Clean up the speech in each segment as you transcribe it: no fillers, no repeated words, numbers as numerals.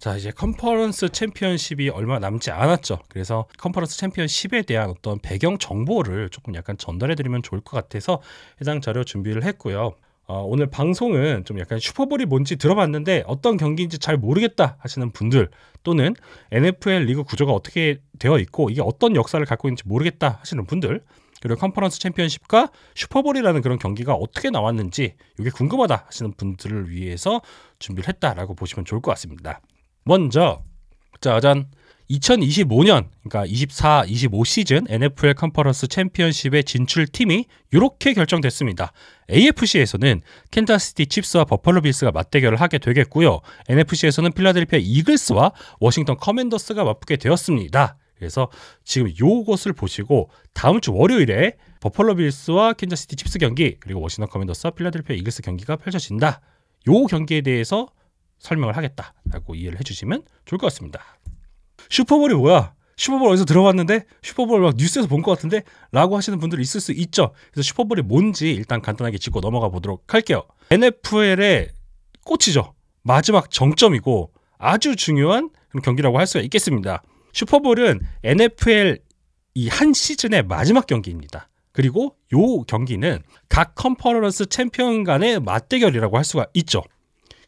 자, 이제 컨퍼런스 챔피언십이 얼마 남지 않았죠. 그래서 컨퍼런스 챔피언십에 대한 어떤 배경 정보를 조금 약간 전달해드리면 좋을 것 같아서 해당 자료 준비를 했고요. 오늘 방송은 좀 약간 슈퍼볼이 뭔지 들어봤는데 어떤 경기인지 잘 모르겠다 하시는 분들, 또는 NFL 리그 구조가 어떻게 되어 있고 이게 어떤 역사를 갖고 있는지 모르겠다 하시는 분들, 그리고 컨퍼런스 챔피언십과 슈퍼볼이라는 그런 경기가 어떻게 나왔는지 이게 궁금하다 하시는 분들을 위해서 준비를 했다라고 보시면 좋을 것 같습니다. 먼저 짜잔, 2025년 그러니까 24-25 시즌 NFL 컨퍼런스 챔피언십의 진출팀이 이렇게 결정됐습니다. AFC에서는 캔자스시티 칩스와 버펄로 빌스가 맞대결을 하게 되겠고요. NFC에서는 필라델피아 이글스와 워싱턴 커맨더스가 맞붙게 되었습니다. 그래서 지금 요것을 보시고 다음 주 월요일에 버펄로 빌스와 캔자스시티 칩스 경기, 그리고 워싱턴 커맨더스와 필라델피아 이글스 경기가 펼쳐진다. 요 경기에 대해서 설명을 하겠다라고 이해를 해주시면 좋을 것 같습니다. 슈퍼볼이 뭐야? 슈퍼볼 어디서 들어봤는데? 슈퍼볼 막 뉴스에서 본 것 같은데? 라고 하시는 분들이 있을 수 있죠. 그래서 슈퍼볼이 뭔지 일단 간단하게 짚고 넘어가 보도록 할게요. NFL의 꽃이죠. 마지막 정점이고 아주 중요한 경기라고 할 수가 있겠습니다. 슈퍼볼은 NFL 이 한 시즌의 마지막 경기입니다. 그리고 요 경기는 각 컨퍼런스 챔피언 간의 맞대결이라고 할 수가 있죠.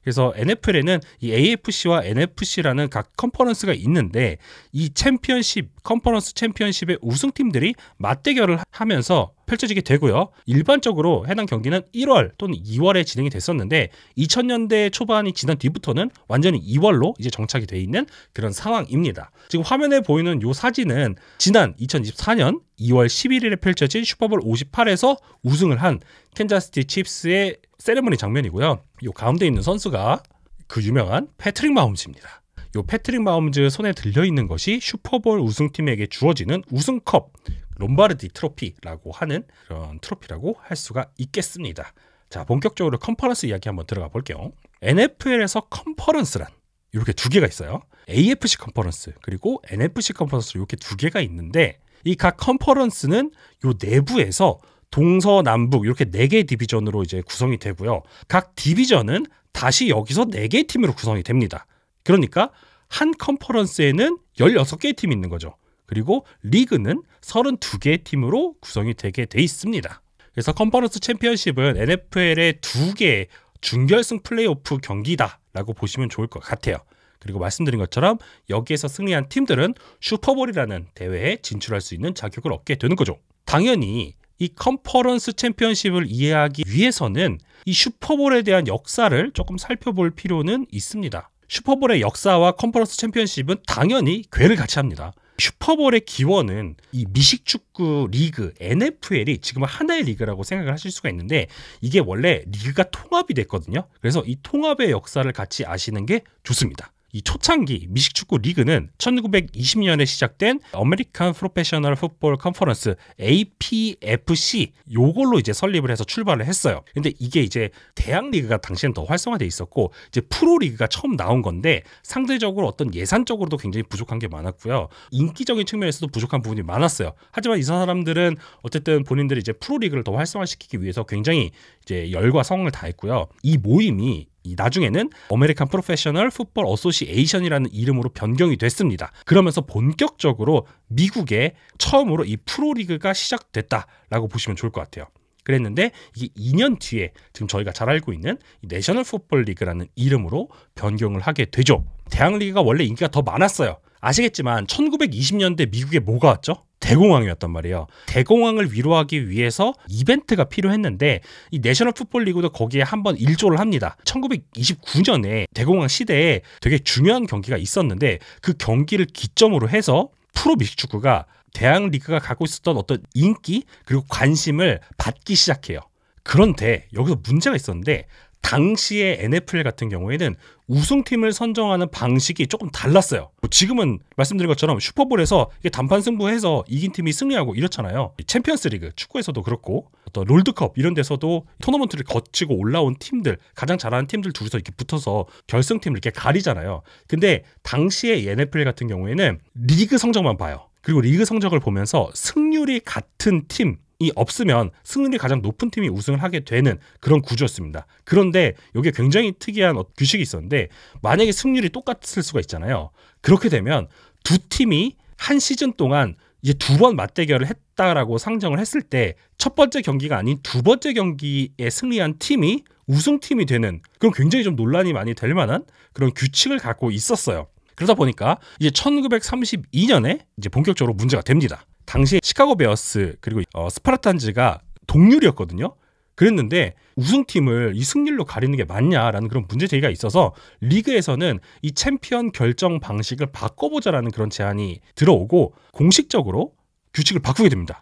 그래서 NFL에는 이 AFC와 NFC라는 각 컨퍼런스가 있는데 이 챔피언십, 컨퍼런스 챔피언십의 우승팀들이 맞대결을 하면서 펼쳐지게 되고요. 일반적으로 해당 경기는 1월 또는 2월에 진행이 됐었는데 2000년대 초반이 지난 뒤부터는 완전히 2월로 이제 정착이 돼 있는 그런 상황입니다. 지금 화면에 보이는 이 사진은 지난 2024년 2월 11일에 펼쳐진 슈퍼볼 58에서 우승을 한 캔자스시티 칩스의 세레머니 장면이고요. 이 가운데 있는 선수가 그 유명한 패트릭 마홈즈입니다. 이 패트릭 마홈즈 손에 들려있는 것이 슈퍼볼 우승팀에게 주어지는 우승컵, 롬바르디 트로피라고 하는 그런 트로피라고 할 수가 있겠습니다. 자, 본격적으로 컨퍼런스 이야기 한번 들어가 볼게요. NFL에서 컨퍼런스란 이렇게 두 개가 있어요. AFC 컨퍼런스 그리고 NFC 컨퍼런스, 이렇게 두 개가 있는데 이 각 컨퍼런스는 요 내부에서 동서남북 이렇게 4개의 디비전으로 이제 구성이 되고요. 각 디비전은 다시 여기서 4개의 팀으로 구성이 됩니다. 그러니까 한 컨퍼런스에는 16개의 팀이 있는 거죠. 그리고 리그는 32개의 팀으로 구성이 되게 돼 있습니다. 그래서 컨퍼런스 챔피언십은 NFL의 2개의 준결승 플레이오프 경기다라고 보시면 좋을 것 같아요. 그리고 말씀드린 것처럼 여기에서 승리한 팀들은 슈퍼볼이라는 대회에 진출할 수 있는 자격을 얻게 되는 거죠. 당연히 이 컨퍼런스 챔피언십을 이해하기 위해서는 이 슈퍼볼에 대한 역사를 조금 살펴볼 필요는 있습니다. 슈퍼볼의 역사와 컨퍼런스 챔피언십은 당연히 궤를 같이 합니다. 슈퍼볼의 기원은 이 미식축구 리그 NFL이 지금은 하나의 리그라고 생각을 하실 수가 있는데 이게 원래 리그가 통합이 됐거든요. 그래서 이 통합의 역사를 같이 아시는 게 좋습니다. 이 초창기 미식축구 리그는 1920년에 시작된 아메리칸 프로페셔널 풋볼 컨퍼런스 APFC 요걸로 이제 설립을 해서 출발을 했어요. 근데 이게 이제 대학 리그가 당시엔 더 활성화돼 있었고 이제 프로 리그가 처음 나온 건데 상대적으로 어떤 예산적으로도 굉장히 부족한 게 많았고요. 인기적인 측면에서도 부족한 부분이 많았어요. 하지만 이 사람들은 어쨌든 본인들이 이제 프로 리그를 더 활성화시키기 위해서 굉장히 이제 열과 성을 다했고요. 이 모임이 나중에는 아메리칸 프로페셔널 풋볼 어소시에이션이라는 이름으로 변경이 됐습니다. 그러면서 본격적으로 미국에 처음으로 이 프로리그가 시작됐다라고 보시면 좋을 것 같아요. 그랬는데 이게 2년 뒤에 지금 저희가 잘 알고 있는 이 내셔널 풋볼 리그라는 이름으로 변경을 하게 되죠. 대학 리그가 원래 인기가 더 많았어요. 아시겠지만 1920년대 미국에 뭐가 왔죠? 대공황이었단 말이에요. 대공황을 위로하기 위해서 이벤트가 필요했는데 이 내셔널 풋볼 리그도 거기에 한번 일조를 합니다. 1929년에 대공황 시대에 되게 중요한 경기가 있었는데 그 경기를 기점으로 해서 프로 미식축구가 대학 리그가 갖고 있었던 어떤 인기 그리고 관심을 받기 시작해요. 그런데 여기서 문제가 있었는데 당시의 NFL 같은 경우에는 우승팀을 선정하는 방식이 조금 달랐어요. 지금은 말씀드린 것처럼 슈퍼볼에서 이게 단판 승부해서 이긴 팀이 승리하고 이렇잖아요. 챔피언스 리그, 축구에서도 그렇고 어떤 롤드컵 이런 데서도 토너먼트를 거치고 올라온 팀들, 가장 잘하는 팀들 둘이서 이렇게 붙어서 결승팀을 이렇게 가리잖아요. 근데 당시의 NFL 같은 경우에는 리그 성적만 봐요. 그리고 리그 성적을 보면서 승률이 같은 팀, 없으면 승률이 가장 높은 팀이 우승을 하게 되는 그런 구조였습니다. 그런데 여기에 굉장히 특이한 규칙이 있었는데 만약에 승률이 똑같을 수가 있잖아요. 그렇게 되면 두 팀이 한 시즌 동안 이제 2번 맞대결을 했다라고 상정을 했을 때 첫 번째 경기가 아닌 두 번째 경기에 승리한 팀이 우승팀이 되는 그런 굉장히 좀 논란이 많이 될 만한 그런 규칙을 갖고 있었어요. 그러다 보니까 이제 1932년에 이제 본격적으로 문제가 됩니다. 당시에 시카고 베어스 그리고 스파르탄즈가 동률이었거든요. 그랬는데 우승팀을 이 승률로 가리는 게 맞냐라는 그런 문제 제기가 있어서 리그에서는 이 챔피언 결정 방식을 바꿔보자라는 그런 제안이 들어오고 공식적으로 규칙을 바꾸게 됩니다.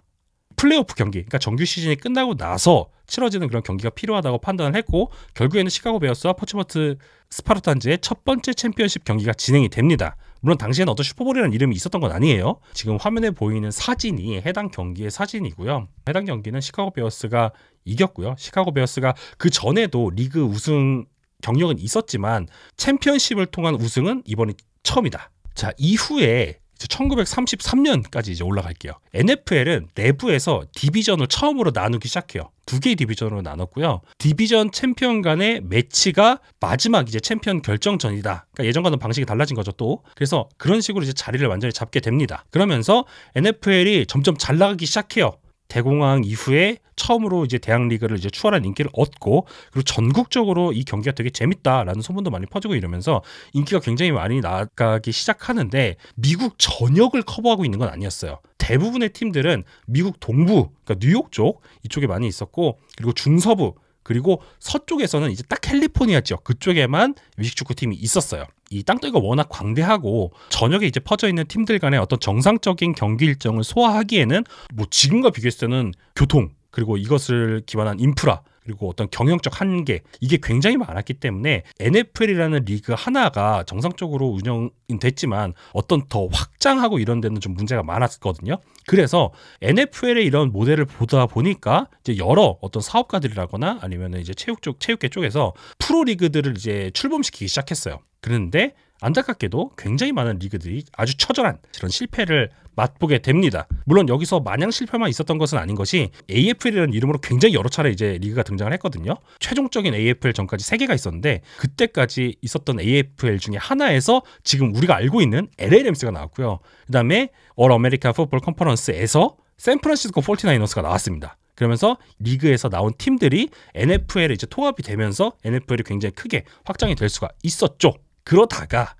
플레이오프 경기, 그러니까 정규 시즌이 끝나고 나서 치러지는 그런 경기가 필요하다고 판단을 했고 결국에는 시카고 베어스와 포츠머트 스파르탄즈의 첫 번째 챔피언십 경기가 진행이 됩니다. 물론 당시에는 어떤 슈퍼볼이라는 이름이 있었던 건 아니에요. 지금 화면에 보이는 사진이 해당 경기의 사진이고요. 해당 경기는 시카고 베어스가 이겼고요. 시카고 베어스가 그 전에도 리그 우승 경력은 있었지만 챔피언십을 통한 우승은 이번이 처음이다. 자, 이후에 1933년까지 이제 올라갈게요. NFL은 내부에서 디비전을 처음으로 나누기 시작해요. 2개의 디비전으로 나눴고요. 디비전 챔피언 간의 매치가 마지막 이제 챔피언 결정전이다. 그러니까 예전과는 방식이 달라진 거죠, 또. 그래서 그런 식으로 이제 자리를 완전히 잡게 됩니다. 그러면서 NFL이 점점 잘 나가기 시작해요. 대공황 이후에 처음으로 이제 대학 리그를 이제 추월한 인기를 얻고 그리고 전국적으로 이 경기가 되게 재밌다라는 소문도 많이 퍼지고 이러면서 인기가 굉장히 많이 나가기 시작하는데 미국 전역을 커버하고 있는 건 아니었어요. 대부분의 팀들은 미국 동부, 그러니까 뉴욕 쪽 이쪽에 많이 있었고 그리고 중서부 그리고 서쪽에서는 이제 딱 캘리포니아 지역 그쪽에만 미식축구 팀이 있었어요. 이 땅덩이가 워낙 광대하고 전역에 이제 퍼져 있는 팀들 간의 어떤 정상적인 경기 일정을 소화하기에는 뭐 지금과 비교했을 때는 교통 그리고 이것을 기반한 인프라 그리고 어떤 경영적 한계 이게 굉장히 많았기 때문에 NFL이라는 리그 하나가 정상적으로 운영됐지만 어떤 더 확장하고 이런 데는 좀 문제가 많았거든요. 그래서 NFL의 이런 모델을 보다 보니까 이제 여러 어떤 사업가들이라거나 아니면 이제 체육계 쪽에서 프로 리그들을 이제 출범시키기 시작했어요. 그런데 안타깝게도 굉장히 많은 리그들이 아주 처절한 그런 실패를 맛보게 됩니다. 물론 여기서 마냥 실패만 있었던 것은 아닌 것이 AFL이라는 이름으로 굉장히 여러 차례 이제 리그가 등장을 했거든요. 최종적인 AFL 전까지 3개가 있었는데 그때까지 있었던 AFL 중에 하나에서 지금 우리가 알고 있는 LA 램스가 나왔고요. 그다음에 올 아메리카 풋볼 컨퍼런스에서 샌프란시스코 49ers가 나왔습니다. 그러면서 리그에서 나온 팀들이 NFL에 이제 통합이 되면서 NFL이 굉장히 크게 확장이 될 수가 있었죠. 그러다가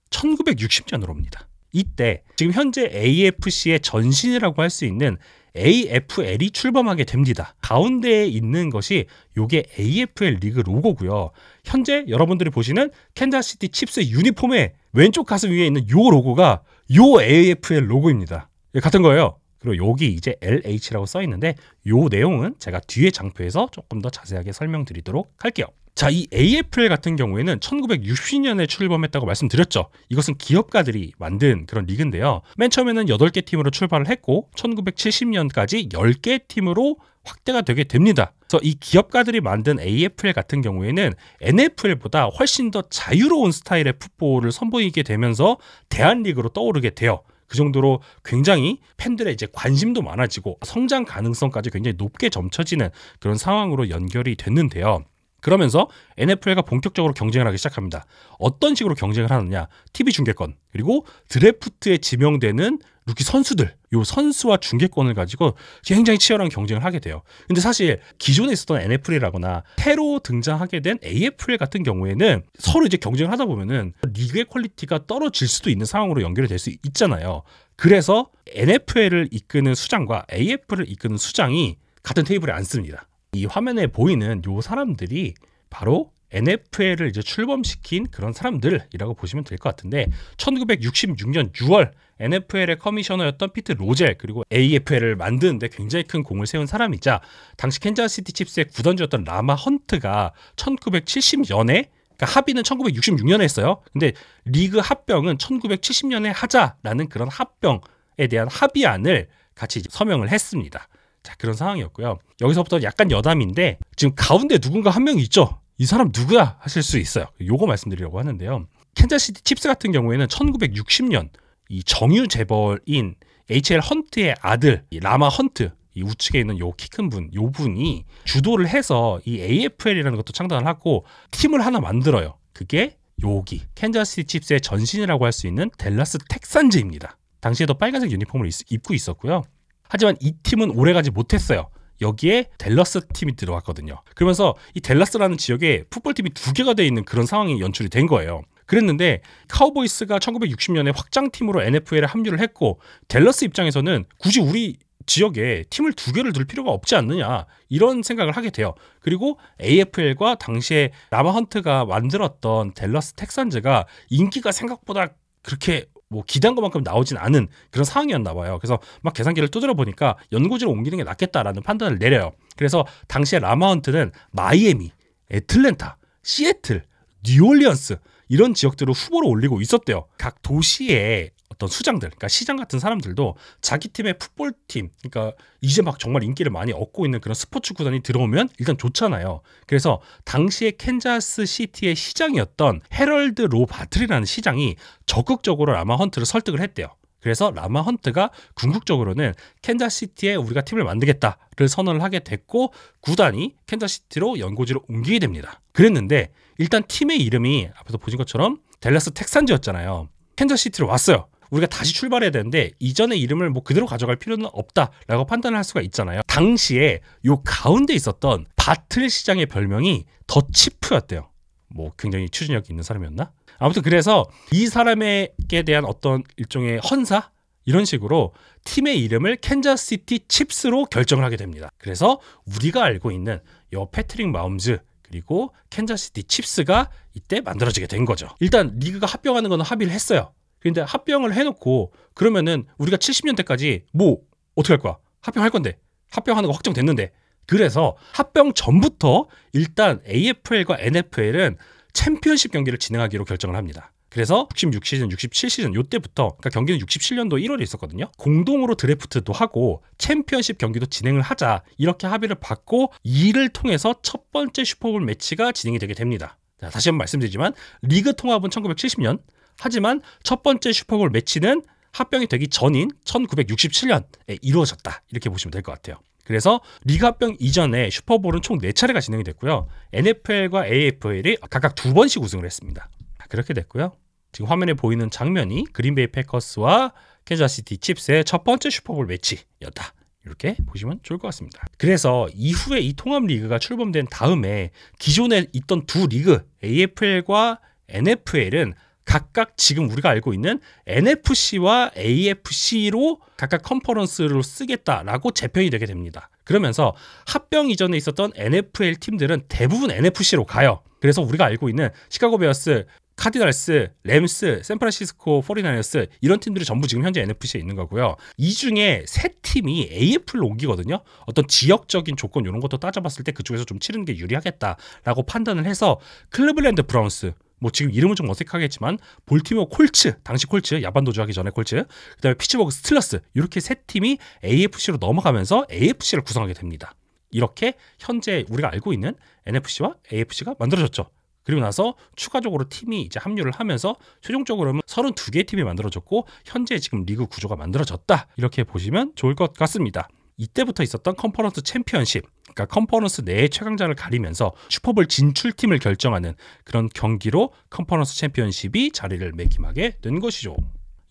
1960년으로 옵니다. 이때 지금 현재 AFC의 전신이라고 할 수 있는 AFL이 출범하게 됩니다. 가운데에 있는 것이 요게 AFL 리그 로고고요. 현재 여러분들이 보시는 캔자스시티 칩스의 유니폼의 왼쪽 가슴 위에 있는 요 로고가 요 AFL 로고입니다. 같은 거예요. 그리고 여기 이제 LH라고 써 있는데 요 내용은 제가 뒤에 장표에서 조금 더 자세하게 설명드리도록 할게요. 자, 이 AFL 같은 경우에는 1960년에 출범했다고 말씀드렸죠. 이것은 기업가들이 만든 그런 리그인데요. 맨 처음에는 8개 팀으로 출발을 했고 1970년까지 10개 팀으로 확대가 되게 됩니다. 그래서 이 기업가들이 만든 AFL 같은 경우에는 NFL보다 훨씬 더 자유로운 스타일의 풋볼을 선보이게 되면서 대한리그로 떠오르게 돼요. 그 정도로 굉장히 팬들의 이제 관심도 많아지고 성장 가능성까지 굉장히 높게 점쳐지는 그런 상황으로 연결이 됐는데요. 그러면서 NFL가 본격적으로 경쟁을 하기 시작합니다. 어떤 식으로 경쟁을 하느냐? TV 중계권, 그리고 드래프트에 지명되는 루키 선수들, 요 선수와 중계권을 가지고 굉장히 치열한 경쟁을 하게 돼요. 근데 사실 기존에 있었던 NFL이라거나 새로 등장하게 된 AFL 같은 경우에는 서로 이제 경쟁을 하다 보면은 리그의 퀄리티가 떨어질 수도 있는 상황으로 연결이 될 수 있잖아요. 그래서 NFL을 이끄는 수장과 AFL을 이끄는 수장이 같은 테이블에 앉습니다. 이 화면에 보이는 요 사람들이 바로 NFL을 이제 출범시킨 그런 사람들이라고 보시면 될 것 같은데 1966년 6월 NFL의 커미셔너였던 피트 로젤 그리고 AFL을 만드는데 굉장히 큰 공을 세운 사람이자 당시 캔자스시티 칩스의 구단주였던 라마 헌트가 1970년에 그러니까 합의는 1966년에 했어요. 근데 리그 합병은 1970년에 하자라는 그런 합병에 대한 합의안을 같이 서명을 했습니다. 자, 그런 상황이었고요. 여기서부터 약간 여담인데 지금 가운데 누군가 한 명이 있죠. 이 사람 누구야 하실 수 있어요. 요거 말씀드리려고 하는데요. 캔자스시티 칩스 같은 경우에는 1960년 이 정유 재벌인 H.L. 헌트의 아들 라마 헌트 이 우측에 있는 요 키 큰 분, 요 분이 주도를 해서 이 AFL이라는 것도 창단을 하고 팀을 하나 만들어요. 그게 여기 캔자스시티 칩스의 전신이라고 할 수 있는 댈러스 텍산즈입니다. 당시에도 빨간색 유니폼을 입고 있었고요. 하지만 이 팀은 오래가지 못했어요. 여기에 댈러스 팀이 들어왔거든요. 그러면서 이 댈러스라는 지역에 풋볼팀이 2개가 돼 있는 그런 상황이 연출이 된 거예요. 그랬는데 카우보이스가 1960년에 확장팀으로 NFL에 합류를 했고 댈러스 입장에서는 굳이 우리 지역에 팀을 2개를 둘 필요가 없지 않느냐 이런 생각을 하게 돼요. 그리고 AFL과 당시에 라마 헌트가 만들었던 댈러스 텍산즈가 인기가 생각보다 그렇게 뭐 기대한 것만큼 나오진 않은 그런 상황이었나 봐요. 그래서 막 계산기를 두드려 보니까 연고지로 옮기는 게 낫겠다라는 판단을 내려요. 그래서 당시에 라마 헌트는 마이애미, 애틀랜타, 시애틀, 뉴올리언스 이런 지역들을 후보로 올리고 있었대요. 각 도시의 어떤 수장들, 그러니까 시장 같은 사람들도 자기 팀의 풋볼팀, 그러니까 이제 막 정말 인기를 많이 얻고 있는 그런 스포츠 구단이 들어오면 일단 좋잖아요. 그래서 당시에 캔자스 시티의 시장이었던 헤럴드 로 바틀이라는 시장이 적극적으로 라마 헌트를 설득을 했대요. 그래서 라마 헌트가 궁극적으로는 캔자스시티에 우리가 팀을 만들겠다를 선언을 하게 됐고 구단이 캔자스시티로 연고지로 옮기게 됩니다. 그랬는데 일단 팀의 이름이 앞에서 보신 것처럼 댈러스 텍산즈였잖아요. 캔자스시티로 왔어요. 우리가 다시 출발해야 되는데 이전의 이름을 뭐 그대로 가져갈 필요는 없다라고 판단을 할 수가 있잖아요. 당시에 요 가운데 있었던 바틀 시장의 별명이 더 치프였대요. 뭐 굉장히 추진력이 있는 사람이었나? 아무튼 그래서 이 사람에게 대한 어떤 일종의 헌사? 이런 식으로 팀의 이름을 캔자스시티 칩스로 결정을 하게 됩니다. 그래서 우리가 알고 있는 요 패트릭 마홈즈 그리고 캔자스시티 칩스가 이때 만들어지게 된 거죠. 일단 리그가 합병하는 거는 합의를 했어요. 그런데 합병을 해놓고 그러면은 우리가 70년대까지 뭐 어떻게 할 거야? 합병할 건데 합병하는 거 확정됐는데 그래서 합병 전부터 일단 AFL과 NFL은 챔피언십 경기를 진행하기로 결정을 합니다. 그래서 66시즌, 67시즌 요때부터 그러니까 경기는 67년도 1월에 있었거든요. 공동으로 드래프트도 하고 챔피언십 경기도 진행을 하자 이렇게 합의를 받고 이를 통해서 첫 번째 슈퍼볼 매치가 진행이 되게 됩니다. 자, 다시 한번 말씀드리지만 리그 통합은 1970년 하지만 첫 번째 슈퍼볼 매치는 합병이 되기 전인 1967년에 이루어졌다. 이렇게 보시면 될 것 같아요. 그래서 리그 합병 이전에 슈퍼볼은 총 4차례가 진행이 됐고요. NFL과 AFL이 각각 2번씩 우승을 했습니다. 그렇게 됐고요. 지금 화면에 보이는 장면이 그린베이 패커스와 캔자스시티 칩스의 첫 번째 슈퍼볼 매치였다. 이렇게 보시면 좋을 것 같습니다. 그래서 이후에 이 통합 리그가 출범된 다음에 기존에 있던 두 리그 AFL과 NFL은 각각 지금 우리가 알고 있는 NFC와 AFC로 각각 컨퍼런스로 쓰겠다라고 재편이 되게 됩니다. 그러면서 합병 이전에 있었던 NFL 팀들은 대부분 NFC로 가요. 그래서 우리가 알고 있는 시카고 베어스, 카디널스, 램스, 샌프란시스코 49ers 이런 팀들이 전부 지금 현재 NFC에 있는 거고요. 이 중에 세 팀이 AFL로 옮기거든요. 어떤 지역적인 조건 이런 것도 따져봤을 때 그쪽에서 좀 치르는 게 유리하겠다라고 판단을 해서 클리블랜드 브라운스, 뭐 지금 이름은 좀 어색하겠지만 볼티모어 콜츠, 당시 콜츠, 야반도주 하기 전에 콜츠, 그다음에 피츠버그 스틸러스 이렇게 세 팀이 AFC로 넘어가면서 AFC를 구성하게 됩니다. 이렇게 현재 우리가 알고 있는 NFC와 AFC가 만들어졌죠. 그리고 나서 추가적으로 팀이 이제 합류를 하면서 최종적으로는 32개의 팀이 만들어졌고 현재 지금 리그 구조가 만들어졌다. 이렇게 보시면 좋을 것 같습니다. 이때부터 있었던 컨퍼런스 챔피언십, 그러니까 컨퍼런스 내의 최강자를 가리면서 슈퍼볼 진출팀을 결정하는 그런 경기로 컨퍼런스 챔피언십이 자리를 매김하게 된 것이죠.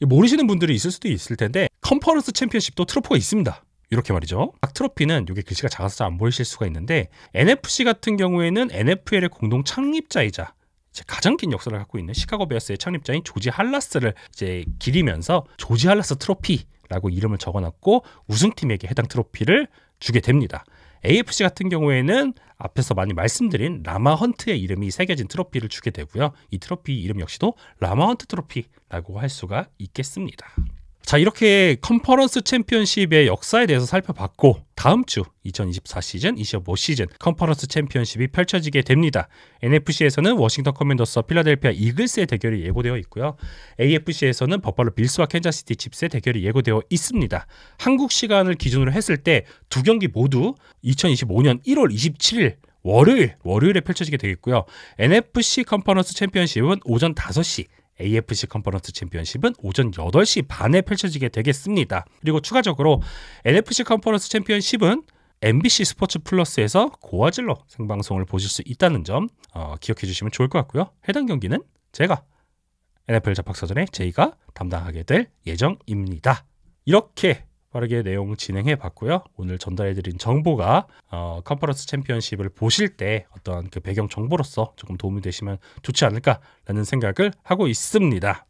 모르시는 분들이 있을 수도 있을 텐데 컨퍼런스 챔피언십도 트로피가 있습니다. 이렇게 말이죠. 각 트로피는 이게 글씨가 작아서 잘 안 보이실 수가 있는데 NFC 같은 경우에는 NFL의 공동 창립자이자 가장 긴 역사를 갖고 있는 시카고 베어스의 창립자인 조지 할라스를 이제 기리면서 조지 할라스 트로피라고 이름을 적어놨고 우승팀에게 해당 트로피를 주게 됩니다. AFC 같은 경우에는 앞에서 많이 말씀드린 라마 헌트의 이름이 새겨진 트로피를 주게 되고요. 이 트로피 이름 역시도 라마 헌트 트로피라고 할 수가 있겠습니다. 자, 이렇게 컨퍼런스 챔피언십의 역사에 대해서 살펴봤고 다음 주 2024 시즌, 25 시즌 컨퍼런스 챔피언십이 펼쳐지게 됩니다. NFC에서는 워싱턴 커맨더스와 필라델피아 이글스의 대결이 예고되어 있고요. AFC에서는 버팔로 빌스와 캔자스시티 칩스의 대결이 예고되어 있습니다. 한국 시간을 기준으로 했을 때 두 경기 모두 2025년 1월 27일 월요일에 펼쳐지게 되겠고요. NFC 컨퍼런스 챔피언십은 오전 5시 AFC 컨퍼런스 챔피언십은 오전 8시 반에 펼쳐지게 되겠습니다. 그리고 추가적으로 NFC 컨퍼런스 챔피언십은 MBC 스포츠 플러스에서 고화질로 생방송을 보실 수 있다는 점 기억해 주시면 좋을 것 같고요. 해당 경기는 제가 NFL 잡학사전에 저희가 담당하게 될 예정입니다. 이렇게 빠르게 내용 진행해 봤고요. 오늘 전달해 드린 정보가 컨퍼런스 챔피언십을 보실 때 어떤 그 배경 정보로서 조금 도움이 되시면 좋지 않을까라는 생각을 하고 있습니다.